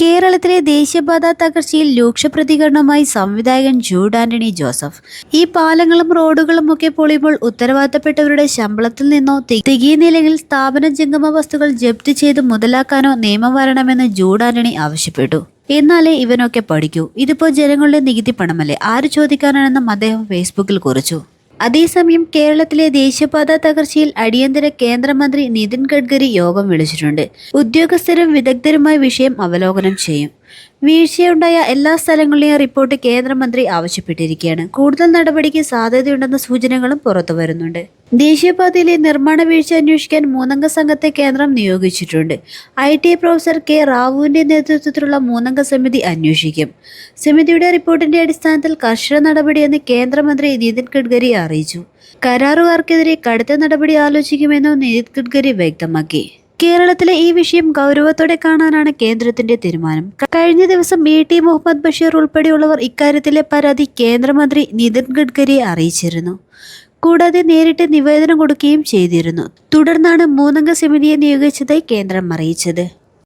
കേരളത്തിലെ ദേശീയപാത തകർച്ചയിൽ രൂക്ഷ പ്രതികരണവുമായി സംവിധായകൻ ജൂഡ് ആന്റണി ജോസഫ്. ഈ പാലങ്ങളും റോഡുകളും ഒക്കെ പൊളിയുമ്പോൾ ഉത്തരവാദിത്തപ്പെട്ടവരുടെ ശമ്പളത്തിൽ നിന്നോ തികയുന്നില്ലെങ്കിൽ സ്ഥാപന ജംഗമ വസ്തുക്കൾ ജപ്തി ചെയ്ത് മുതലാക്കാനോ നിയമം വരണമെന്ന് ജൂഡ് ആന്റണി ആവശ്യപ്പെട്ടു. എന്നാലേ ഇവനൊക്കെ പഠിക്കൂ, ഇതിപ്പോ ജനങ്ങളുടെ നികുതി പണമല്ലേ, ആര് ചോദിക്കാനാണെന്നും അദ്ദേഹം ഫേസ്ബുക്കിൽ കുറിച്ചു. അതേസമയം കേരളത്തിലെ ദേശീയപാത തകർച്ചയിൽ അടിയന്തര കേന്ദ്രമന്ത്രി നിതിൻ ഗഡ്കരി യോഗം വിളിച്ചിട്ടുണ്ട്. ഉദ്യോഗസ്ഥരും വിദഗ്ധരുമായി വിഷയം അവലോകനം ചെയ്യും. വീഴ്ചയുണ്ടായ എല്ലാ സ്ഥലങ്ങളിലെയും റിപ്പോർട്ട് കേന്ദ്രമന്ത്രി ആവശ്യപ്പെട്ടിരിക്കുകയാണ്. കൂടുതൽ നടപടിക്ക് സാധ്യതയുണ്ടെന്ന സൂചനകളും പുറത്തു വരുന്നുണ്ട്. ദേശീയപാതയിലെ നിർമ്മാണ വീഴ്ച അന്വേഷിക്കാൻ 3 സംഘത്തെ കേന്ദ്രം നിയോഗിച്ചിട്ടുണ്ട്. ITA പ്രൊഫസർ കെ റാവുവിന്റെ നേതൃത്വത്തിലുള്ള 3 സമിതി അന്വേഷിക്കും. സമിതിയുടെ റിപ്പോർട്ടിന്റെ അടിസ്ഥാനത്തിൽ കർശന നടപടിയെന്ന് കേന്ദ്രമന്ത്രി നിതിൻ ഗഡ്കരി അറിയിച്ചു. കരാറുകാർക്കെതിരെ കടുത്ത നടപടി ആലോചിക്കുമെന്നും നിതിൻ ഗഡ്കരി വ്യക്തമാക്കി. കേരളത്തിലെ ഈ വിഷയം ഗൗരവത്തോടെ കാണാനാണ് കേന്ദ്രത്തിന്റെ തീരുമാനം. കഴിഞ്ഞ ദിവസം AT മുഹമ്മദ് ബഷീർ ഉൾപ്പെടെയുള്ളവർ ഇക്കാര്യത്തിലെ പരാതി കേന്ദ്രമന്ത്രി നിതിൻ ഗഡ്കരിയെ അറിയിച്ചിരുന്നു. കൂടാതെ നേരിട്ട് നിവേദനം കൊടുക്കുകയും ചെയ്തിരുന്നു. തുടർന്നാണ് 3 സമിതിയെ നിയോഗിച്ചതായി കേന്ദ്രം അറിയിച്ചത്.